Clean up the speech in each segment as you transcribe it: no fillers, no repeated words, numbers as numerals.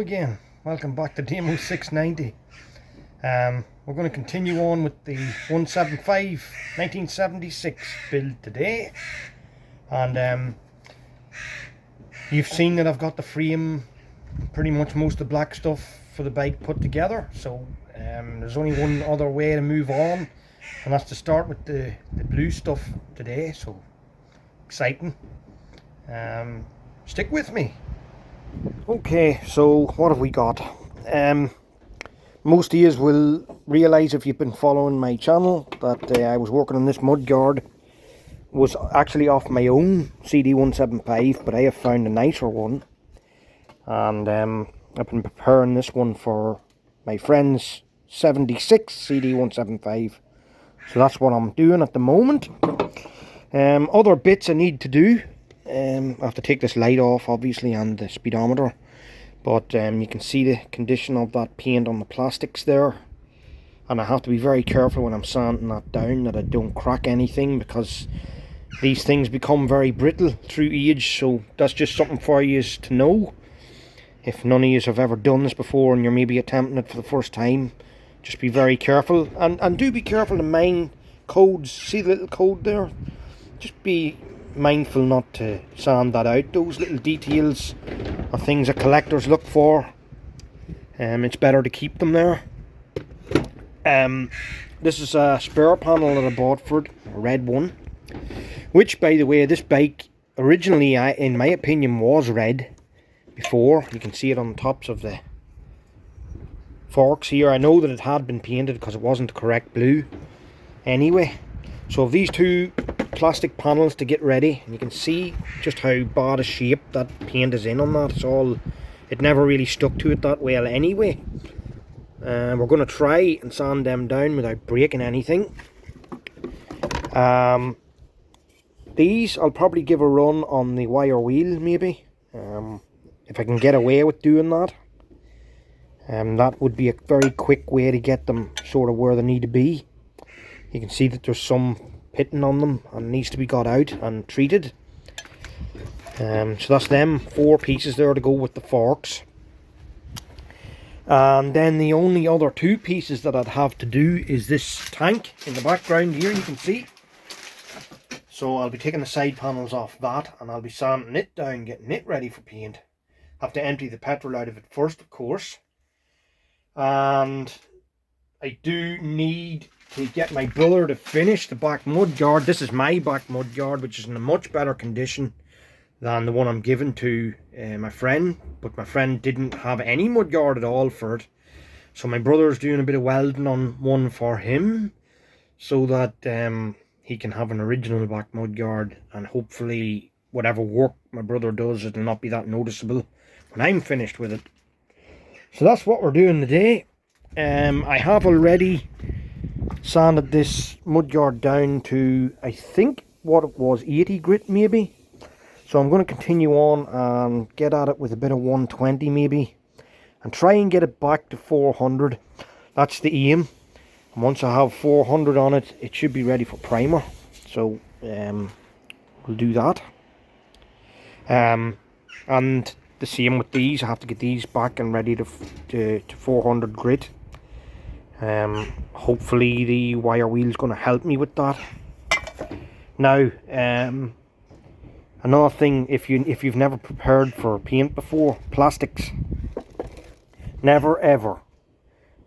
again. Welcome back to Demo 690. We're going to continue on with the 175 1976 build today. And you've seen that I've got the frame, pretty much most of the black stuff for the bike put together. So there's only one other way to move on, and that's to start with the blue stuff today. So exciting. Stick with me. Okay, so what have we got? Most of you will realise, if you've been following my channel, that I was working on this mudguard. Was actually off my own CD175, but I have found a nicer one, and I've been preparing this one for my friend's 76 CD175, so that's what I'm doing at the moment. Other bits I need to do. I have to take this light off, obviously, and the speedometer, but you can see the condition of that paint on the plastics there, and I have to be very careful when I'm sanding that down that I don't crack anything, because these things become very brittle through age. So that's just something for you to know. If none of you have ever done this before and you're maybe attempting it for the first time, just be very careful, and do be careful to mind codes. See the little code there? Just be mindful not to sand that out. Those little details are things that collectors look for. It's better to keep them there. This is a spare panel that I bought for it, a red one, which, by the way, this bike originally, in my opinion, was red before. You can see it on the tops of the forks here. I know that it had been painted because it wasn't the correct blue anyway. So these two plastic panels to get ready, and you can see just how bad a shape that paint is in on that. It never really stuck to it that well anyway. We're going to try and sand them down without breaking anything. These I'll probably give a run on the wire wheel, maybe, if I can get away with doing that. That would be a very quick way to get them sort of where they need to be. You can see that there's some pitting on them and needs to be got out and treated. So that's them 4 pieces there to go with the forks. And then the only other 2 pieces that I'd have to do is this tank in the background here, you can see. So I'll be taking the side panels off that, and I'll be sanding it down, getting it ready for paint. Have to empty the petrol out of it first, of course. And I do need to get my brother to finish the back mudguard. This is my back mudguard, which is in a much better condition than the one I'm giving to my friend. But my friend didn't have any mudguard at all for it. So my brother's doing a bit of welding on one for him, so that he can have an original back mudguard, and hopefully whatever work my brother does, it'll not be that noticeable when I'm finished with it. So that's what we're doing today. I have already sanded this mudguard down to, I think what it was, 80 grit maybe. So I'm going to continue on and get at it with a bit of 120 maybe, and try and get it back to 400. That's the aim. And once I have 400 on it, it should be ready for primer. So we'll do that. And the same with these. I have to get these back and ready to 400 grit. Hopefully the wire wheel is going to help me with that. Now, another thing, if you've never prepared for paint before, plastics, never ever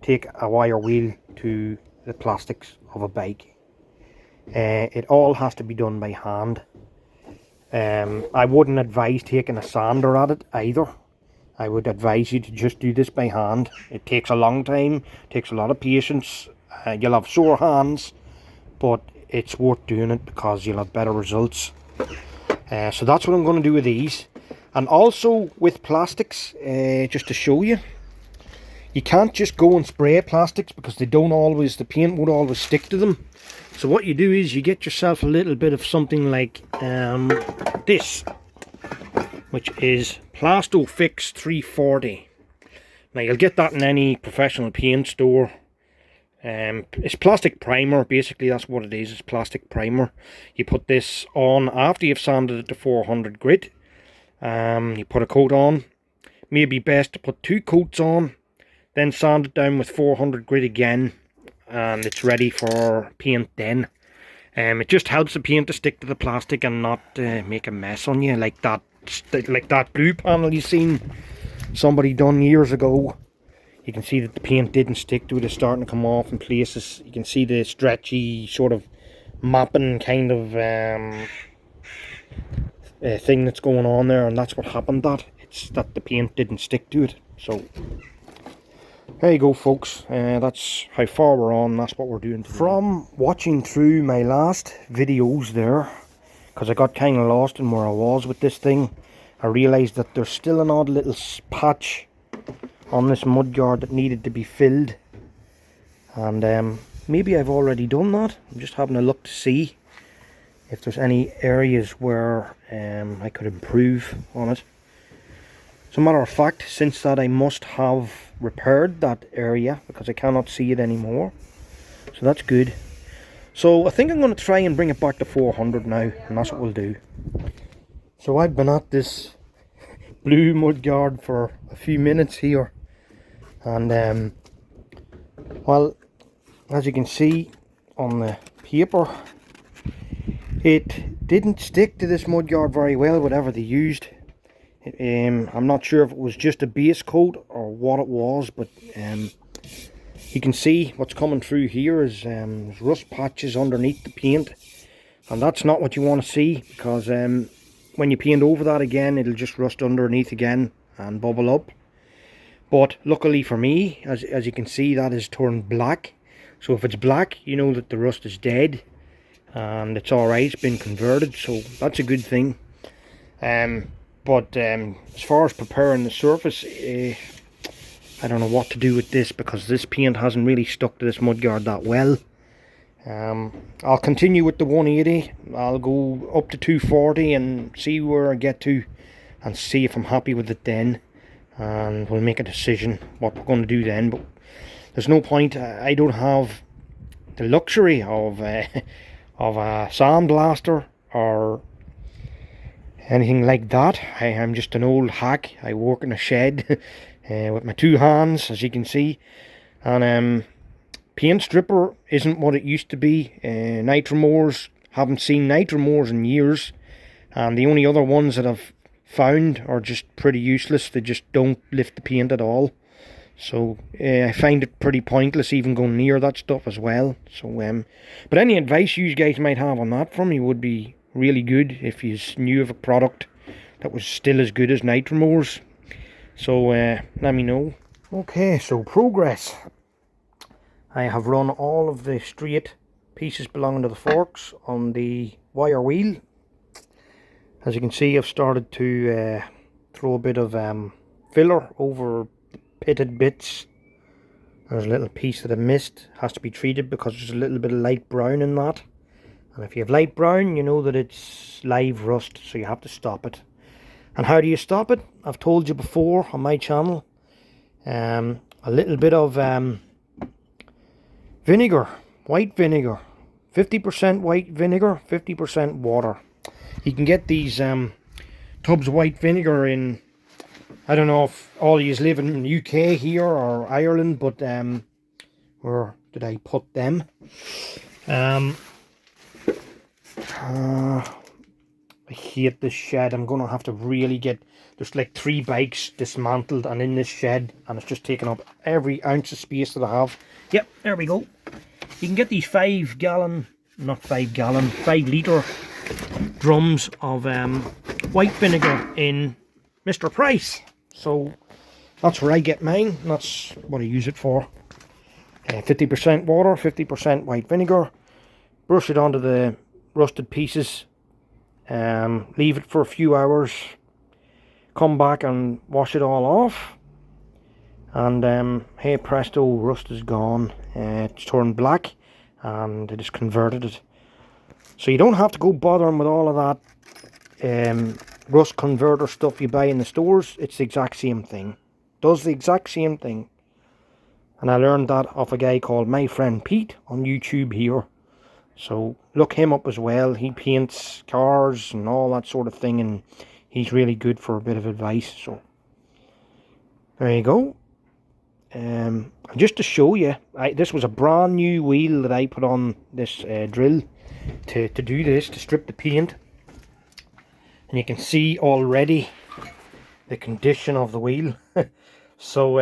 take a wire wheel to the plastics of a bike. It all has to be done by hand. I wouldn't advise taking a sander at it either. I would advise you to just do this by hand. It takes a long time, takes a lot of patience. You'll have sore hands, but it's worth doing it because you'll have better results. So that's what I'm going to do with these. And also with plastics, just to show you, you can't just go and spray plastics, because they don't always, the paint won't always stick to them. So what you do is you get yourself a little bit of something like this, which is Plasto Fix 340. Now you'll get that in any professional paint store. It's plastic primer, basically. That's what it is. It's plastic primer. You put this on after you've sanded it to 400 grit. You put a coat on, maybe best to put 2 coats on, then sand it down with 400 grit again, and it's ready for paint then. It just helps the paint to stick to the plastic and not make a mess on you like that blue panel you seen somebody done years ago. You can see that the paint didn't stick to it. It's starting to come off in places. You can see the stretchy sort of mapping kind of thing that's going on there, and that's what happened. It's that the paint didn't stick to it. So there you go, folks. That's how far we're on. That's what we're doing today. From watching through my last videos there, because I got kind of lost in where I was with this thing, I realised that there's still an odd little patch on this mudguard that needed to be filled. And maybe I've already done that. I'm just having a look to see if there's any areas where I could improve on it. As a matter of fact, since that, I must have repaired that area because I cannot see it anymore. So that's good. So I think I'm going to try and bring it back to 400 now, and that's what we'll do. So I've been at this blue mudguard for a few minutes here, and well, as you can see on the paper, it didn't stick to this mudguard very well, whatever they used. I'm not sure if it was just a base coat or what it was, but you can see what's coming through here is rust patches underneath the paint, and that's not what you want to see, because when you paint over that again, it'll just rust underneath again and bubble up. But luckily for me, as you can see, that is turned black. So if it's black, you know that the rust is dead and it's alright, it's been converted, so that's a good thing. But as far as preparing the surface, I don't know what to do with this, because this paint hasn't really stuck to this mudguard that well. I'll continue with the 180. I'll go up to 240 and see where I get to, and see if I'm happy with it then, and we'll make a decision what we're going to do then. But there's no point. I don't have the luxury of a sandblaster or anything like that. I'm just an old hack. I work in a shed with my 2 hands, as you can see, and paint stripper isn't what it used to be. Nitromores, haven't seen Nitromores in years, and the only other ones that I've found are just pretty useless. They just don't lift the paint at all. So I find it pretty pointless even going near that stuff as well. So but any advice you guys might have on that from me would be really good, if you knew of a product that was still as good as Nitromores. So let me know. Okay, so progress. I have run all of the straight pieces belonging to the forks on the wire wheel. As you can see, I've started to throw a bit of filler over pitted bits. There's a little piece that I missed, has to be treated because there's a little bit of light brown in that. And if you have light brown, you know that it's live rust, so you have to stop it. And how do you stop it? I've told you before on my channel. A little bit of vinegar, white vinegar, 50% white vinegar, 50% water. You can get these tubs of white vinegar in, I don't know if all of you live in the UK here or Ireland, but where did I put them? I hate this shed. I'm going to have to really get, there's like 3 bikes dismantled and in this shed, and it's just taking up every ounce of space that I have. Yep, there we go. You can get these 5 litre drums of white vinegar in Mr. Price. So that's where I get mine. That's what I use it for. 50% water, 50% white vinegar. Brush it onto the rusted pieces. Leave it for a few hours. Come back and wash it all off. And hey presto, rust is gone. It's turned black and it has converted it. So you don't have to go bothering with all of that rust converter stuff you buy in the stores. It's the exact same thing. Does the exact same thing. And I learned that off a guy called My Friend Pete on YouTube here. So look him up as well. He paints cars and all that sort of thing, and he's really good for a bit of advice. So There you go. And just to show you, this was a brand new wheel that I put on this drill to do this, to strip the paint. And you can see already the condition of the wheel. So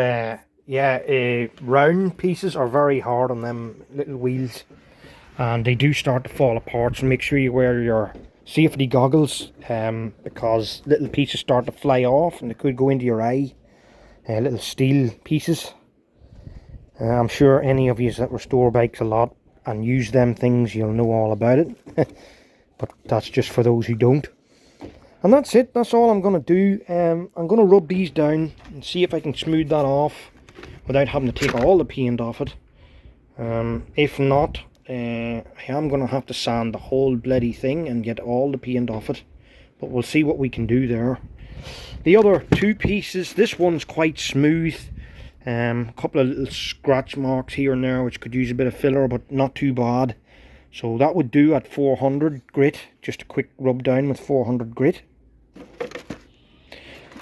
yeah, round pieces are very hard on them little wheels, and they do start to fall apart, so make sure you wear your safety goggles, because little pieces start to fly off and they could go into your eye. Little steel pieces. I'm sure any of you that restore bikes a lot and use them things, you'll know all about it. But that's just for those who don't. And that's it. That's all I'm going to do. I'm going to rub these down and see if I can smooth that off without having to take all the paint off it. If not, I am going to have to sand the whole bloody thing and get all the paint off it. But we'll see what we can do there. The other two pieces, this one's quite smooth. A couple of little scratch marks here and there which could use a bit of filler, but not too bad. So that would do at 400 grit, just a quick rub down with 400 grit.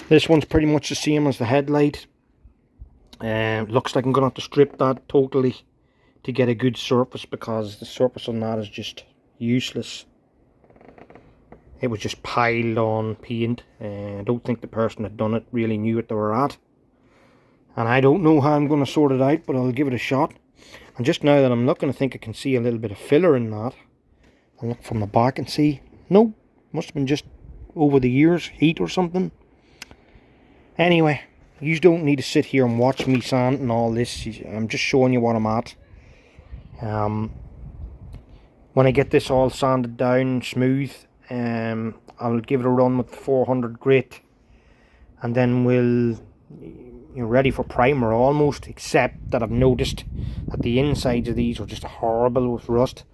This one's pretty much the same as the headlight. Looks like I'm going to have to strip that totally to get a good surface, because the surface on that is just useless. It was just piled on paint. I don't think the person that done it really knew what they were at. And I don't know how I'm going to sort it out, but I'll give it a shot. And just now that I'm looking, I think I can see a little bit of filler in that. I'll look from the back and see. No, must have been just over the years, heat or something. Anyway, you don't need to sit here and watch me sand and all this. I'm just showing you what I'm at. When I get this all sanded down smooth, I'll give it a run with 400 grit, and then you're ready for primer almost, except that I've noticed that the insides of these are just horrible with rust,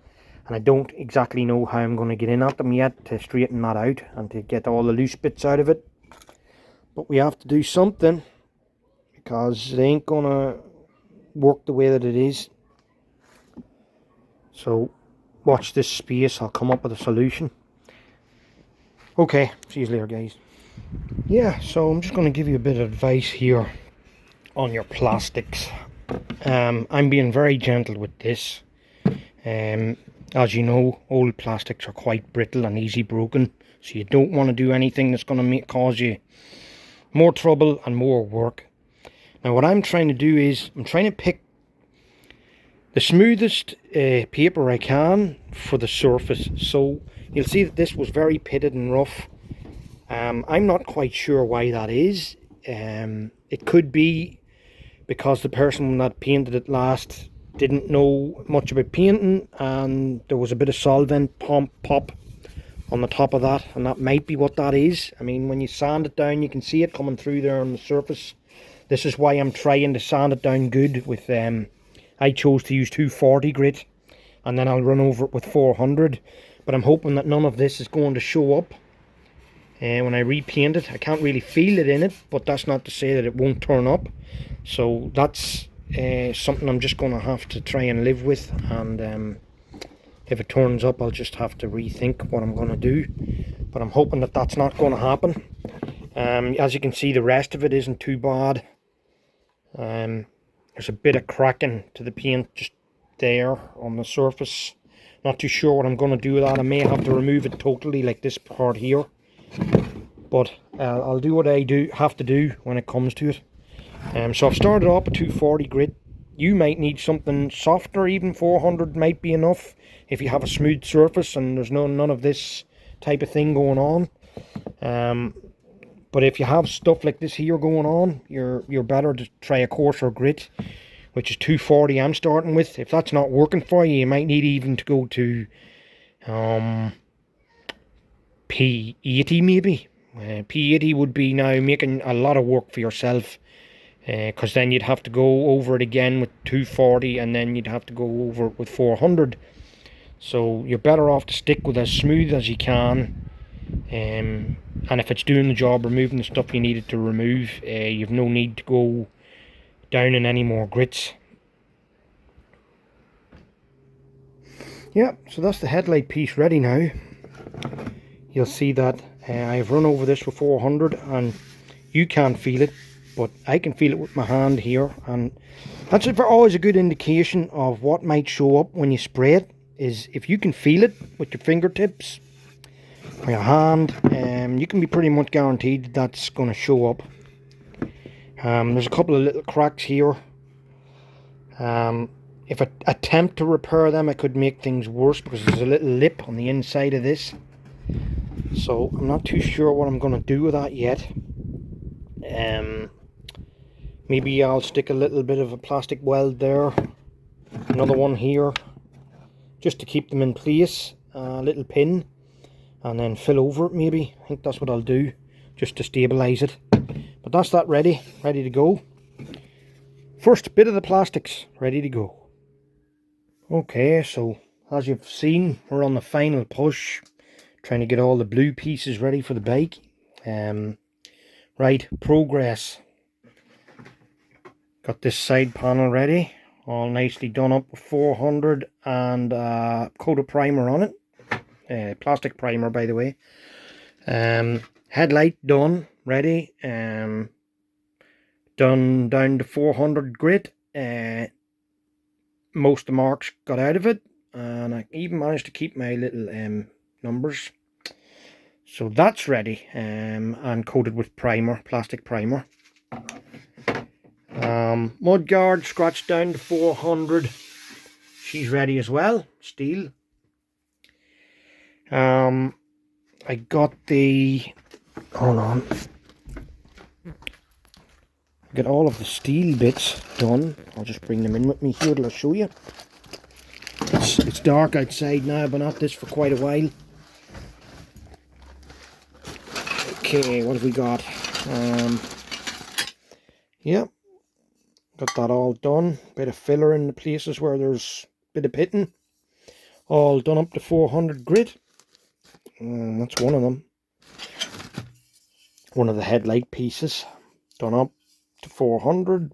and I don't exactly know how I'm going to get in at them yet to straighten that out and to get all the loose bits out of it. But we have to do something, because it ain't going to work the way that it is. So watch this space, I'll come up with a solution. Okay, see you later guys. Yeah, so I'm just going to give you a bit of advice here on your plastics. I'm being very gentle with this. As you know, old plastics are quite brittle and easy broken, so you don't want to do anything that's going to cause you more trouble and more work. Now what I'm trying to do is, I'm trying to pick the smoothest paper I can for the surface. So you'll see that this was very pitted and rough. I'm not quite sure why that is. It could be because the person that painted it last didn't know much about painting, and there was a bit of solvent pop on the top of that, and that might be what that is. I mean, when you sand it down, you can see it coming through there on the surface. This is why I'm trying to sand it down good with I chose to use 240 grit, and then I'll run over it with 400. But I'm hoping that none of this is going to show up when I repaint it. I can't really feel it in it, but that's not to say that it won't turn up. So that's something I'm just going to have to try and live with, and if it turns up, I'll just have to rethink what I'm going to do. But I'm hoping that that's not going to happen. As you can see, the rest of it isn't too bad. There's a bit of cracking to the paint just there on the surface. Not too sure what I'm going to do with that. I may have to remove it totally, like this part here. But I'll do what I have to do when it comes to it. So I've started off at 240 grit. You might need something softer, even 400 might be enough if you have a smooth surface and there's none of this type of thing going on. But if you have stuff like this here going on, you're better to try a coarser grit, which is 240 I'm starting with. If that's not working for you, you might need even to go to P80 maybe. P80 would be now making a lot of work for yourself, because then you'd have to go over it again with 240, and then you'd have to go over it with 400. So you're better off to stick with as smooth as you can. And if it's doing the job, removing the stuff you needed to remove, you've no need to go down in any more grits. Yeah, so that's the headlight piece ready now. You'll see that I've run over this with 400, and you can't feel it. but I can feel it with my hand here, and that's always a good indication of what might show up when you spray it. Is if you can feel it with your fingertips or your hand, you can be pretty much guaranteed that that's going to show up. There's a couple of little cracks here. If I attempt to repair them, I could make things worse because there's a little lip on the inside of this. So I'm not too sure what I'm going to do with that yet. Maybe I'll stick a little bit of a plastic weld there. Another one here, just to keep them in place. A little pin, and then fill over it maybe. I think that's what I'll do, just to stabilize it. But that's that ready to go. First bit of the plastics ready to go. Okay, so as you've seen, we're on the final push, trying to get all the blue pieces ready for the bike. Right, progress. Got this side panel ready, all nicely done up with 400 and coat of primer on it. Plastic primer, by the way. Headlight done, ready. Done down to 400 grit. Most of the marks got out of it, and I even managed to keep my little numbers. So that's ready, and coated with primer, plastic primer. Mud guard scratched down to 400. She's ready as well, steel. I got the, hold on, get all of the steel bits done. I'll just bring them in with me here till I show you. It's dark outside now, but not this for quite a while. Okay, what have we got? Yeah, got that all done. Bit of filler in the places where there's a bit of pitting. All done up to 400 grit. That's one of them. One of the headlight pieces done up to 400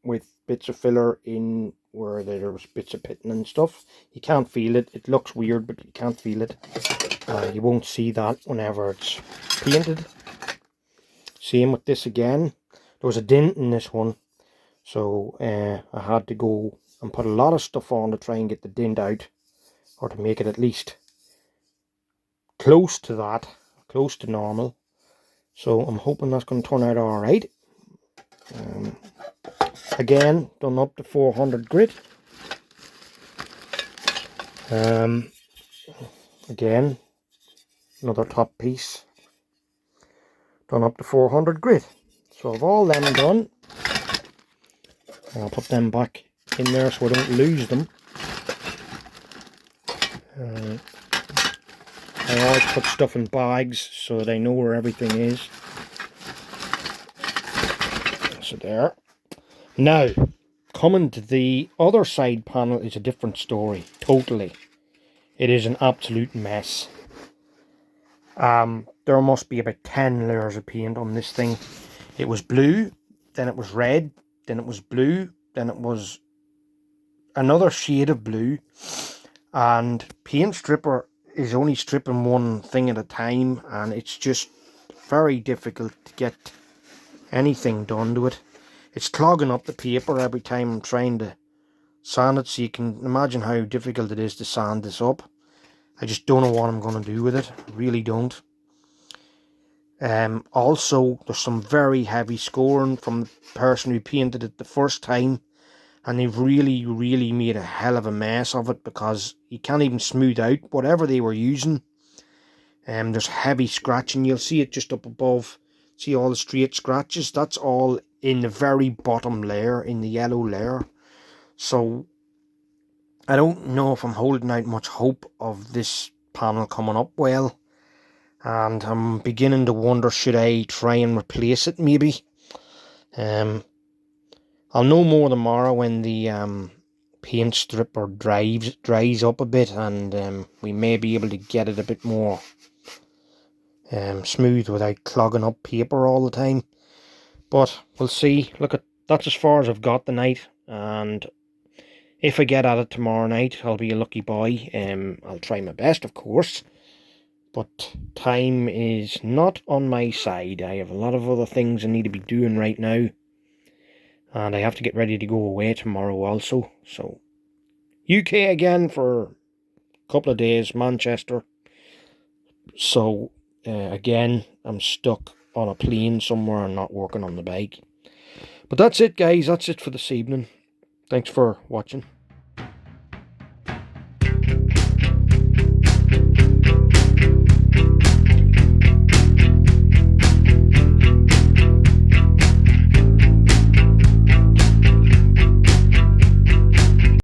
with bits of filler in where there was bits of pitting and stuff. You can't feel it. It looks weird, but you can't feel it. You won't see that whenever it's painted. Same with this again. There was a dent in this one, so I had to go and put a lot of stuff on to try and get the dent out, or to make it at least close to that, close to normal. So I'm hoping that's going to turn out alright. Again, done up to 400 grit. Again, another top piece done up to 400 grit. So I've all them done. I'll put them back in there so I don't lose them. I always put stuff in bags so that I know where everything is. So there. Now, coming to the other side panel is a different story, totally. It is an absolute mess. There must be about 10 layers of paint on this thing. It was blue, then it was red, then it was blue, then it was another shade of blue. And paint stripper is only stripping one thing at a time, and it's just very difficult to get anything done to it. It's clogging up the paper every time I'm trying to sand it, so you can imagine how difficult it is to sand this up. I just don't know what I'm going to do with it. I really don't. Also, there's some very heavy scoring from the person who painted it the first time, and they've really made a hell of a mess of it, because you can't even smooth out whatever they were using. There's heavy scratching. You'll see it just up above. See all the straight scratches? That's all in the very bottom layer, in the yellow layer. So I don't know if I'm holding out much hope of this panel coming up well. And I'm beginning to wonder, should I try and replace it maybe? I'll know more tomorrow when the paint stripper dries up a bit, and we may be able to get it a bit more smooth without clogging up paper all the time. But we'll see. Look, that's as far as I've got tonight, and if I get at it tomorrow night, I'll be a lucky boy. I'll try my best, of course, But time is not on my side. I have a lot of other things I need to be doing right now. And I have to get ready to go away tomorrow also. So, UK again for a couple of days, Manchester. So, again, I'm stuck on a plane somewhere and not working on the bike. But that's it, guys. That's it for this evening. Thanks for watching.